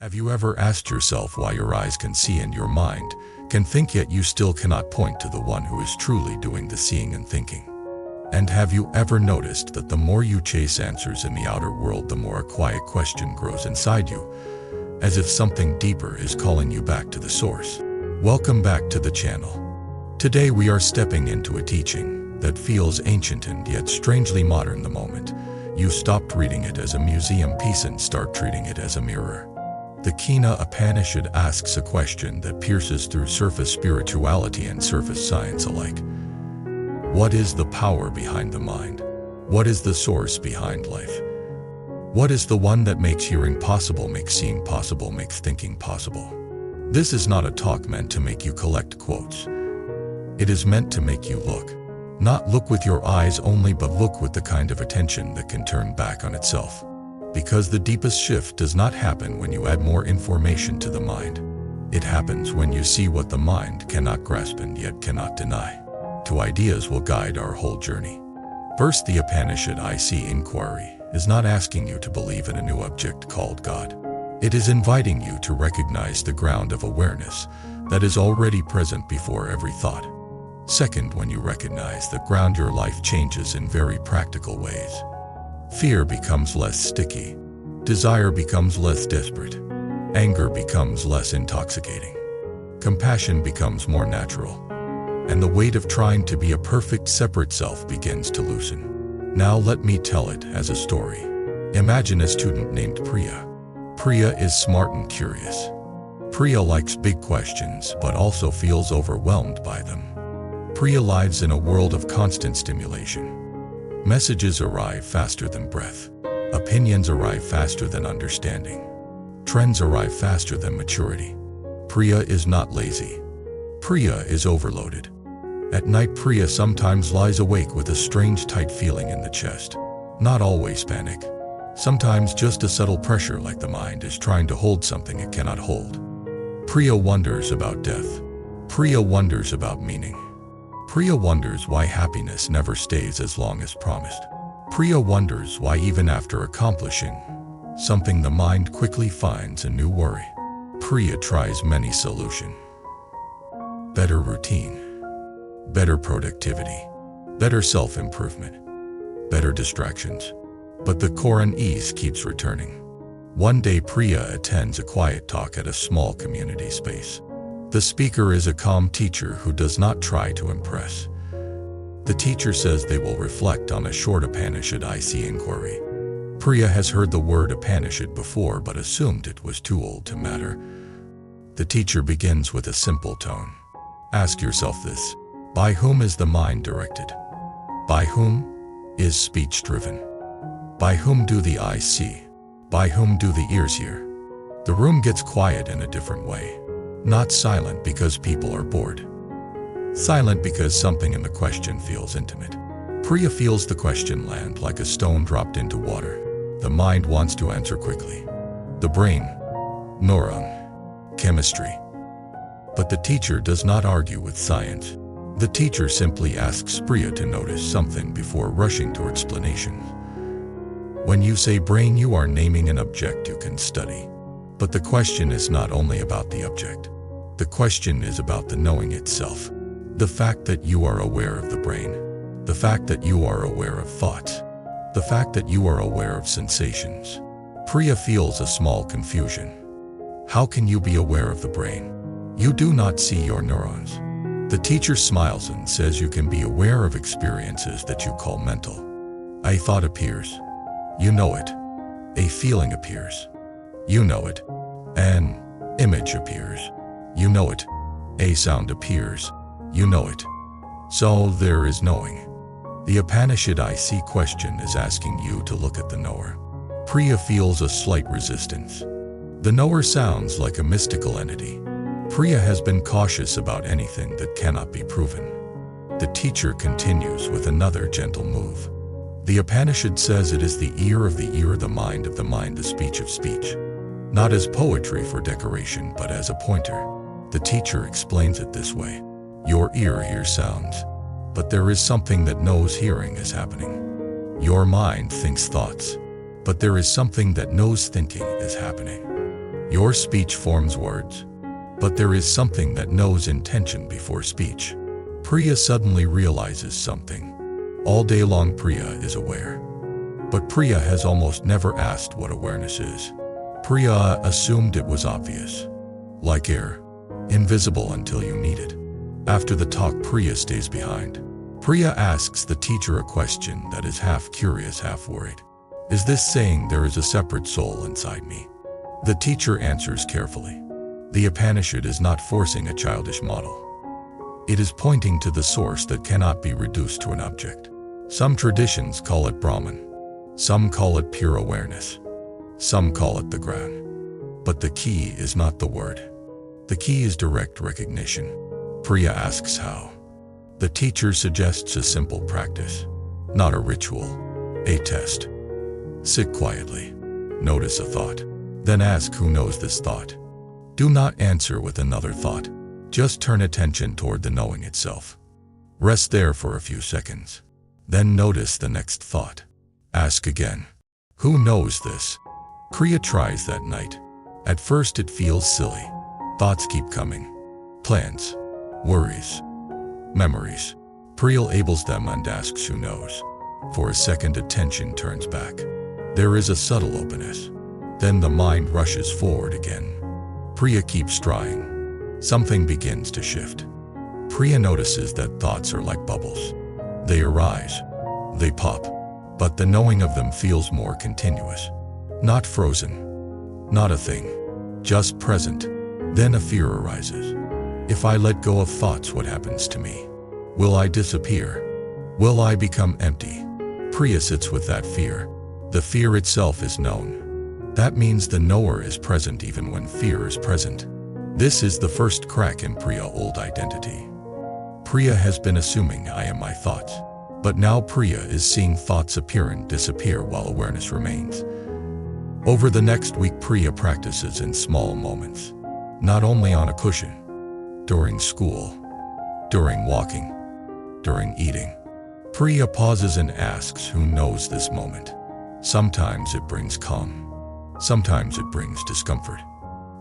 Have you ever asked yourself why your eyes can see and your mind can think, yet you still cannot point to the one who is truly doing the seeing and thinking? And have you ever noticed that the more you chase answers in the outer world, the more a quiet question grows inside you, as if something deeper is calling you back to the source? Welcome back to the channel. Today we are stepping into a teaching that feels ancient and yet strangely modern the moment you stopped reading it as a museum piece and start treating it as a mirror. The Kina Upanishad asks a question that pierces through surface spirituality and surface science alike. What is the power behind the mind? What is the source behind life? What is the one that makes hearing possible, makes seeing possible, makes thinking possible? This is not a talk meant to make you collect quotes. It is meant to make you look. Not look with your eyes only, but look with the kind of attention that can turn back on itself. Because the deepest shift does not happen when you add more information to the mind. It happens when you see what the mind cannot grasp and yet cannot deny. Two ideas will guide our whole journey. First, the Upanishad I see inquiry is not asking you to believe in a new object called God. It is inviting you to recognize the ground of awareness that is already present before every thought. Second, when you recognize the ground, your life changes in very practical ways. Fear becomes less sticky. Desire becomes less desperate. Anger becomes less intoxicating. Compassion becomes more natural. And the weight of trying to be a perfect separate self begins to loosen. Now let me tell it as a story. Imagine a student named Priya. Priya is smart and curious. Priya likes big questions but also feels overwhelmed by them. Priya lives in a world of constant stimulation. Messages arrive faster than breath. Opinions arrive faster than understanding. Trends arrive faster than maturity. Priya is not lazy. Priya is overloaded. At night, Priya sometimes lies awake with a strange tight feeling in the chest. Not always panic. Sometimes just a subtle pressure, like the mind is trying to hold something it cannot hold. Priya wonders about death. Priya wonders about meaning. Priya wonders why happiness never stays as long as promised. Priya wonders why even after accomplishing something, the mind quickly finds a new worry. Priya tries many solutions. Better routine, better productivity, better self-improvement, better distractions. But the core unease keeps returning. One day Priya attends a quiet talk at a small community space. The speaker is a calm teacher who does not try to impress. The teacher says they will reflect on a short Upanishad I see inquiry. Priya has heard the word Upanishad before but assumed it was too old to matter. The teacher begins with a simple tone. Ask yourself this: by whom is the mind directed? By whom is speech driven? By whom do the eyes see? By whom do the ears hear? The room gets quiet in a different way. Not silent because people are bored. Silent because something in the question feels intimate. Priya feels the question land like a stone dropped into water. The mind wants to answer quickly. The brain, neuron, chemistry. But the teacher does not argue with science. The teacher simply asks Priya to notice something before rushing to explanations. When you say brain, you are naming an object you can study. But the question is not only about the object. The question is about the knowing itself. The fact that you are aware of the brain. The fact that you are aware of thoughts. The fact that you are aware of sensations. Priya feels a small confusion. How can you be aware of the brain? You do not see your neurons. The teacher smiles and says you can be aware of experiences that you call mental. A thought appears. You know it. A feeling appears. You know it. An image appears. You know it. A sound appears. You know it. So there is knowing. The Upanishad I see question is asking you to look at the knower. Priya feels a slight resistance. The knower sounds like a mystical entity. Priya has been cautious about anything that cannot be proven. The teacher continues with another gentle move. The Upanishad says it is the ear of the ear, the mind of the mind, the speech of speech. Not as poetry for decoration, but as a pointer. The teacher explains it this way. Your ear hears sounds, but there is something that knows hearing is happening. Your mind thinks thoughts, but there is something that knows thinking is happening. Your speech forms words. But there is something that knows intention before speech. Priya suddenly realizes something. All day long Priya is aware. But Priya has almost never asked what awareness is. Priya assumed it was obvious. Like air. Invisible until you need it. After the talk, Priya stays behind. Priya asks the teacher a question that is half curious, half worried. Is this saying there is a separate soul inside me? The teacher answers carefully. The Upanishad is not forcing a childish model. It is pointing to the source that cannot be reduced to an object. Some traditions call it Brahman. Some call it pure awareness. Some call it the ground. But the key is not the word. The key is direct recognition. Priya asks how. The teacher suggests a simple practice, not a ritual, a test. Sit quietly. Notice a thought. Then ask who knows this thought. Do not answer with another thought. Just turn attention toward the knowing itself. Rest there for a few seconds. Then notice the next thought. Ask again. Who knows this? Priya tries that night. At first it feels silly. Thoughts keep coming. Plans, worries, memories. Priya labels them and asks who knows. For a second attention turns back. There is a subtle openness. Then the mind rushes forward again. Priya keeps trying. Something begins to shift. Priya notices that thoughts are like bubbles. They arise. They pop. But the knowing of them feels more continuous. Not frozen. Not a thing. Just present. Then a fear arises. If I let go of thoughts, what happens to me? Will I disappear? Will I become empty? Priya sits with that fear. The fear itself is known. That means the knower is present even when fear is present. This is the first crack in Priya's old identity. Priya has been assuming I am my thoughts. But now Priya is seeing thoughts appear and disappear while awareness remains. Over the next week, Priya practices in small moments. Not only on a cushion. During school. During walking. During eating. Priya pauses and asks who knows this moment. Sometimes it brings calm. Sometimes it brings discomfort.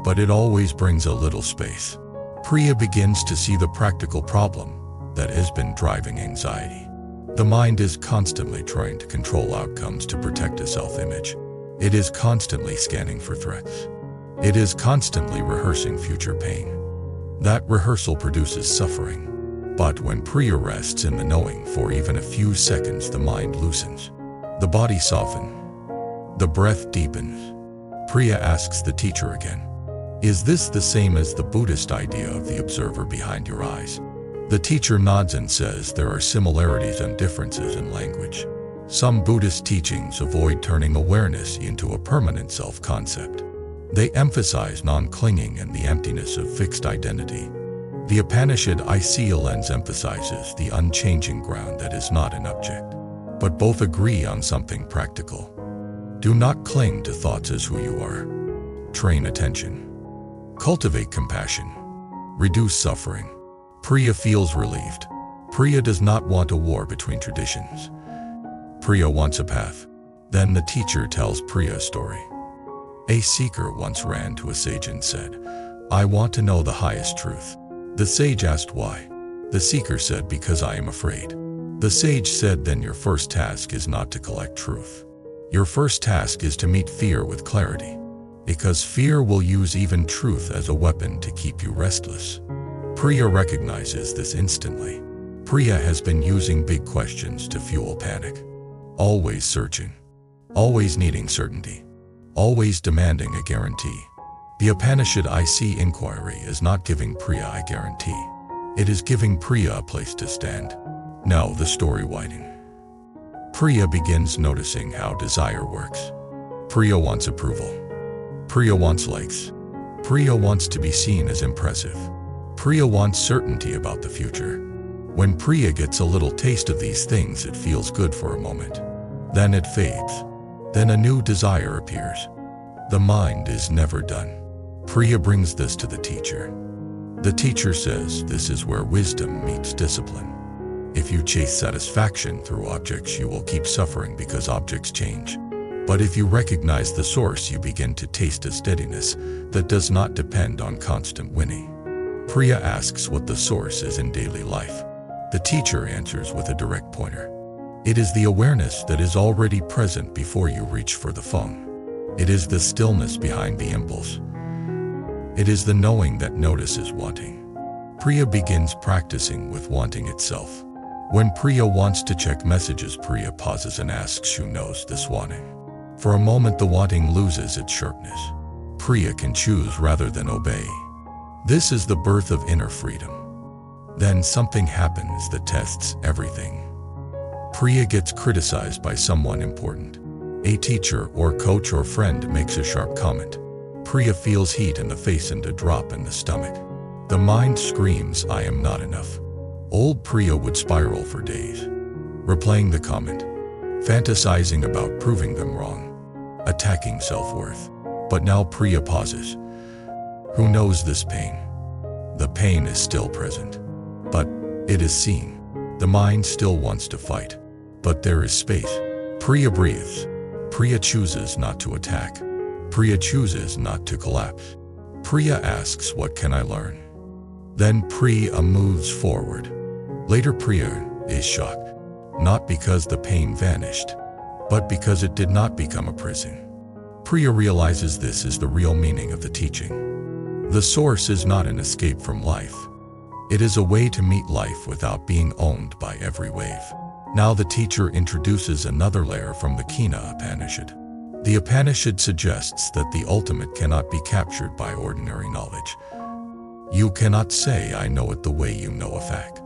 But it always brings a little space. Priya begins to see the practical problem that has been driving anxiety. The mind is constantly trying to control outcomes to protect a self-image. It is constantly scanning for threats. It is constantly rehearsing future pain. That rehearsal produces suffering. But when Priya rests in the knowing for even a few seconds, the mind loosens. The body softens. The breath deepens. Priya asks the teacher again, is this the same as the Buddhist idea of the observer behind your eyes? The teacher nods and says there are similarities and differences in language. Some Buddhist teachings avoid turning awareness into a permanent self-concept. They emphasize non-clinging and the emptiness of fixed identity. The Upanishad I see a lens emphasizes the unchanging ground that is not an object. But both agree on something practical. Do not cling to thoughts as who you are. Train attention. Cultivate compassion. Reduce suffering. Priya feels relieved. Priya does not want a war between traditions. Priya wants a path. Then the teacher tells Priya a story. A seeker once ran to a sage and said, I want to know the highest truth. The sage asked why. The seeker said, because I am afraid. The sage said, then your first task is not to collect truth. Your first task is to meet fear with clarity. Because fear will use even truth as a weapon to keep you restless. Priya recognizes this instantly. Priya has been using big questions to fuel panic. Always searching. Always needing certainty. Always demanding a guarantee. The Upanishad I see inquiry is not giving Priya a guarantee. It is giving Priya a place to stand. Now the story widens. Priya begins noticing how desire works. Priya wants approval. Priya wants likes. Priya wants to be seen as impressive. Priya wants certainty about the future. When Priya gets a little taste of these things, it feels good for a moment. Then it fades. Then a new desire appears. The mind is never done. Priya brings this to the teacher. The teacher says this is where wisdom meets discipline. If you chase satisfaction through objects, you will keep suffering because objects change. But if you recognize the source, you begin to taste a steadiness that does not depend on constant winning. Priya asks what the source is in daily life. The teacher answers with a direct pointer. It is the awareness that is already present before you reach for the phone. It is the stillness behind the impulse. It is the knowing that notices wanting. Priya begins practicing with wanting itself. When Priya wants to check messages, Priya pauses and asks who knows this wanting. For a moment, the wanting loses its sharpness. Priya can choose rather than obey. This is the birth of inner freedom. Then something happens that tests everything. Priya gets criticized by someone important. A teacher or coach or friend makes a sharp comment. Priya feels heat in the face and a drop in the stomach. The mind screams, "I am not enough." Old Priya would spiral for days, replaying the comment, fantasizing about proving them wrong, attacking self-worth. But now Priya pauses. Who knows this pain? The pain is still present, but it is seen. The mind still wants to fight, but there is space. Priya breathes. Priya chooses not to attack. Priya chooses not to collapse. Priya asks, "What can I learn?" Then Priya moves forward. Later Priya is shocked, not because the pain vanished, but because it did not become a prison. Priya realizes this is the real meaning of the teaching. The source is not an escape from life. It is a way to meet life without being owned by every wave. Now the teacher introduces another layer from the Kena Upanishad. The Upanishad suggests that the ultimate cannot be captured by ordinary knowledge. You cannot say, "I know it," the way you know a fact,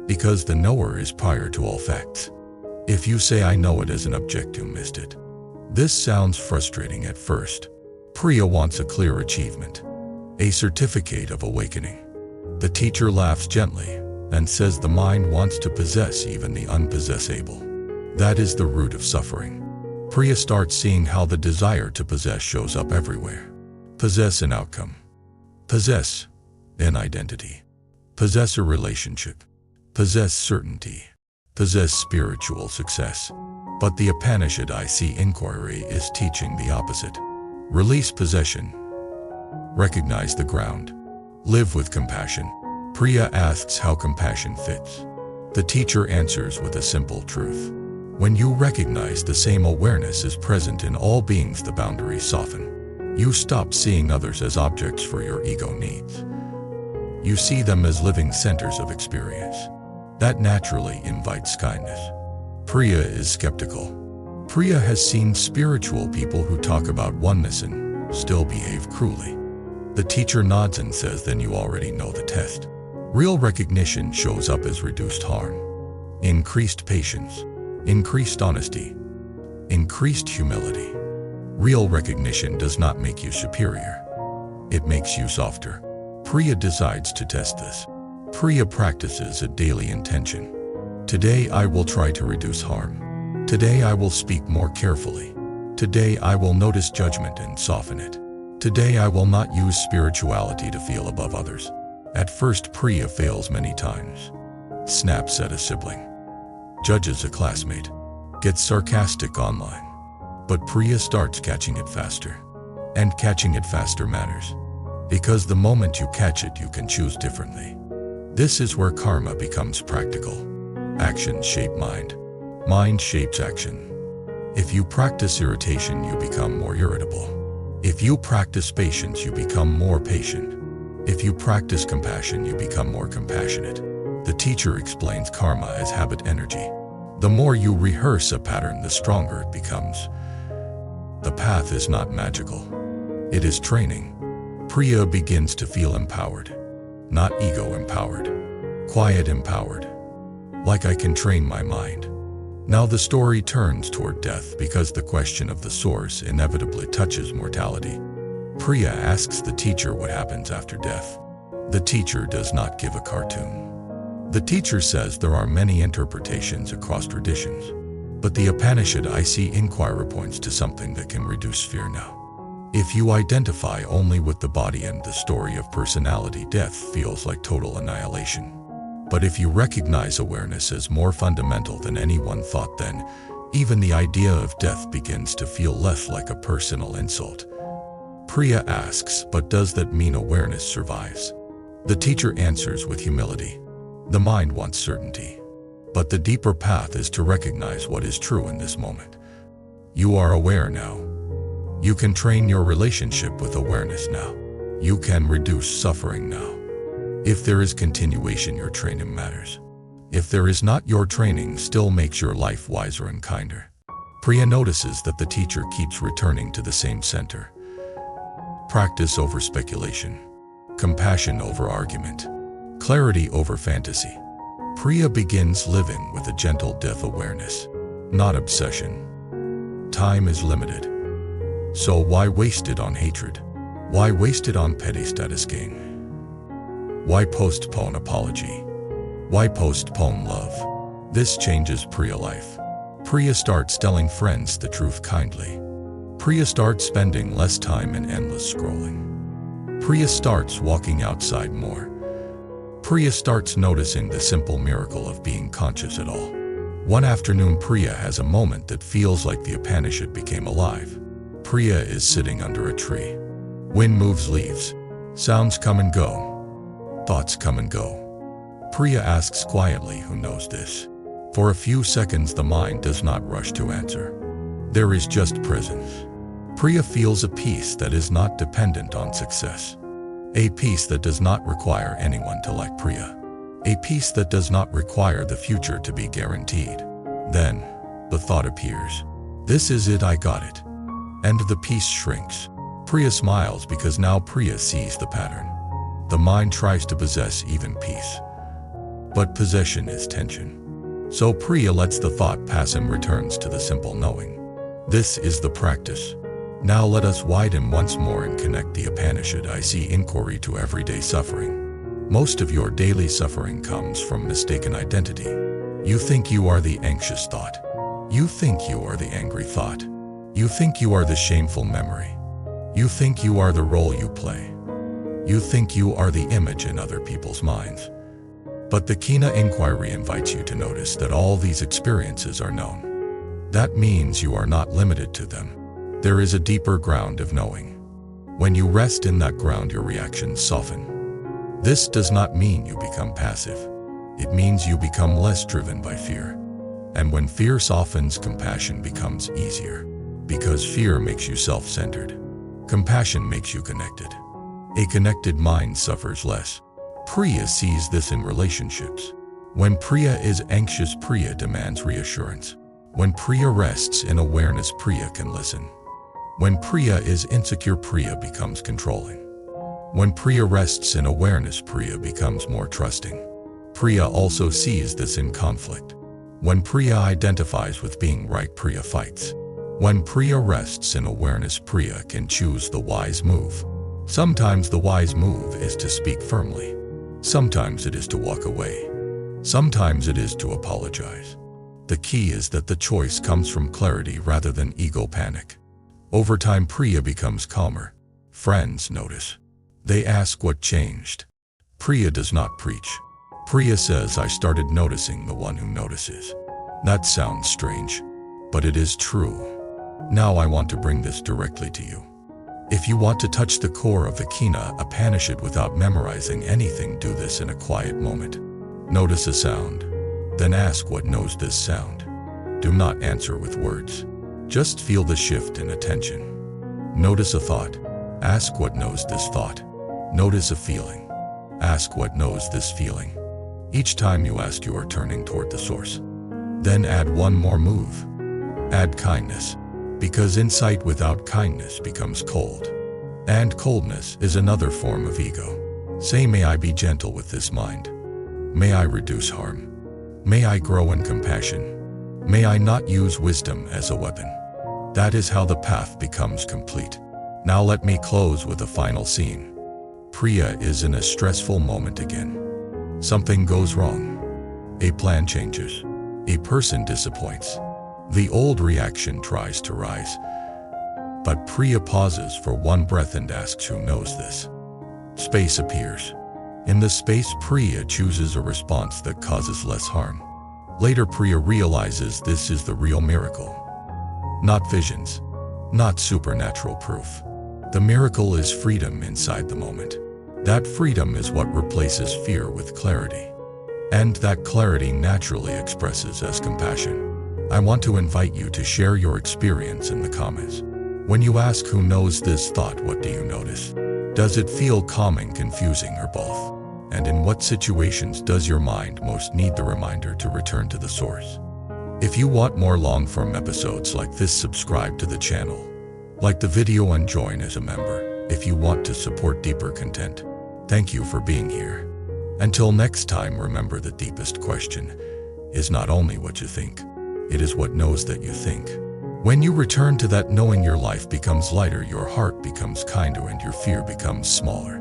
because the knower is prior to all facts. If you say, "I know it," as an object, you missed it. This sounds frustrating at first. Priya wants a clear achievement, a certificate of awakening. The teacher laughs gently and says the mind wants to possess even the unpossessable. That is the root of suffering. Priya starts seeing how the desire to possess shows up everywhere. Possess an outcome. Possess an identity. Possess a relationship. Possess certainty. Possess spiritual success. But the Upanishad I see inquiry is teaching the opposite. Release possession. Recognize the ground. Live with compassion. Priya asks how compassion fits. The teacher answers with a simple truth. When you recognize the same awareness is present in all beings, the boundaries soften. You stop seeing others as objects for your ego needs. You see them as living centers of experience. That naturally invites kindness. Priya is skeptical. Priya has seen spiritual people who talk about oneness and still behave cruelly. The teacher nods and says, "Then you already know the test." Real recognition shows up as reduced harm, increased patience, increased honesty, increased humility. Real recognition does not make you superior. It makes you softer. Priya decides to test this. Priya practices a daily intention. Today I will try to reduce harm. Today I will speak more carefully. Today I will notice judgment and soften it. Today I will not use spirituality to feel above others. At first Priya fails many times. Snaps at a sibling. Judges a classmate. Gets sarcastic online. But Priya starts catching it faster. And catching it faster matters. Because the moment you catch it, you can choose differently. This is where karma becomes practical. Actions shape mind. Mind shapes action. If you practice irritation, you become more irritable. If you practice patience, you become more patient. If you practice compassion, you become more compassionate. The teacher explains karma as habit energy. The more you rehearse a pattern, the stronger it becomes. The path is not magical. It is training. Priya begins to feel empowered. Not ego empowered. Quiet empowered. Like I can train my mind. Now the story turns toward death because the question of the source inevitably touches mortality. Priya asks the teacher what happens after death. The teacher does not give a cartoon. The teacher says there are many interpretations across traditions. But the Upanishad I see inquiry points to something that can reduce fear now. If you identify only with the body and the story of personality, death feels like total annihilation. But if you recognize awareness as more fundamental than anyone thought, then Even the idea of death begins to feel less like a personal insult. Priya asks, but does that mean awareness survives? The teacher answers with humility. The mind wants certainty. But the deeper path is to recognize what is true in this moment. You are aware now. You can train your relationship with awareness now. You can reduce suffering now. If there is continuation, your training matters. If there is not, your training still makes your life wiser and kinder. Priya notices that the teacher keeps returning to the same center. Practice over speculation. Compassion over argument. Clarity over fantasy. Priya begins living with a gentle death awareness, not obsession. Time is limited. So why waste it on hatred? Why waste it on petty status gain? Why postpone apology? Why postpone love? This changes Priya life. Priya starts telling friends the truth kindly. Priya starts spending less time in endless scrolling. Priya starts walking outside more. Priya starts noticing the simple miracle of being conscious at all. One afternoon, Priya has a moment that feels like the Upanishad became alive. Priya is sitting under a tree. Wind moves leaves. Sounds come and go. Thoughts come and go. Priya asks quietly, who knows this? For a few seconds, the mind does not rush to answer. There is just presence. Priya feels a peace that is not dependent on success. A peace that does not require anyone to like Priya. A peace that does not require the future to be guaranteed. Then, the thought appears. This is it, I got it. And the peace shrinks. Priya smiles because now Priya sees the pattern. The mind tries to possess even peace. But possession is tension. So Priya lets the thought pass and returns to the simple knowing. This is the practice. Now let us widen once more and connect the Upanishad I see inquiry to everyday suffering. Most of your daily suffering comes from mistaken identity. You think you are the anxious thought. You think you are the angry thought. You think you are the shameful memory. You think you are the role you play. You think you are the image in other people's minds. But the Kina inquiry invites you to notice that all these experiences are known. That means you are not limited to them. There is a deeper ground of knowing. When you rest in that ground, your reactions soften. This does not mean you become passive. It means you become less driven by fear. And when fear softens, compassion becomes easier. Because fear makes you self-centered. Compassion makes you connected. A connected mind suffers less. Priya sees this in relationships. When Priya is anxious, Priya demands reassurance. When Priya rests in awareness, Priya can listen. When Priya is insecure, Priya becomes controlling. When Priya rests in awareness, Priya becomes more trusting. Priya also sees this in conflict. When Priya identifies with being right, Priya fights. When Priya rests in awareness, Priya can choose the wise move. Sometimes the wise move is to speak firmly. Sometimes it is to walk away. Sometimes it is to apologize. The key is that the choice comes from clarity rather than ego panic. Over time, Priya becomes calmer. Friends notice. They ask what changed. Priya does not preach. Priya says, I started noticing the one who notices. That sounds strange, but it is true. Now I want to bring this directly to you. If you want to touch the core of the Kina Upanishad without memorizing anything, do this in a quiet moment. Notice a sound. Then ask what knows this sound. Do not answer with words. Just feel the shift in attention. Notice a thought. Ask what knows this thought. Notice a feeling. Ask what knows this feeling. Each time you ask, you are turning toward the source. Then add one more move. Add kindness. Because insight without kindness becomes cold. And coldness is another form of ego. Say, may I be gentle with this mind. May I reduce harm. May I grow in compassion. May I not use wisdom as a weapon. That is how the path becomes complete. Now let me close with a final scene. Priya is in a stressful moment again. Something goes wrong. A plan changes. A person disappoints. The old reaction tries to rise. But Priya pauses for one breath and asks, who knows this? Space appears. In the space, Priya chooses a response that causes less harm. Later Priya realizes this is the real miracle. Not visions, not supernatural proof. The miracle is freedom inside the moment. That freedom is what replaces fear with clarity. And that clarity naturally expresses as compassion. I want to invite you to share your experience in the comments. When you ask who knows this thought, what do you notice? Does it feel calming, confusing, or both? And in what situations does your mind most need the reminder to return to the source? If you want more long-form episodes like this, subscribe to the channel, like the video, and join as a member if you want to support deeper content. Thank you for being here. Until next time, remember the deepest question is not only what you think, it is what knows that you think. When you return to that knowing, your life becomes lighter, your heart becomes kinder, and your fear becomes smaller.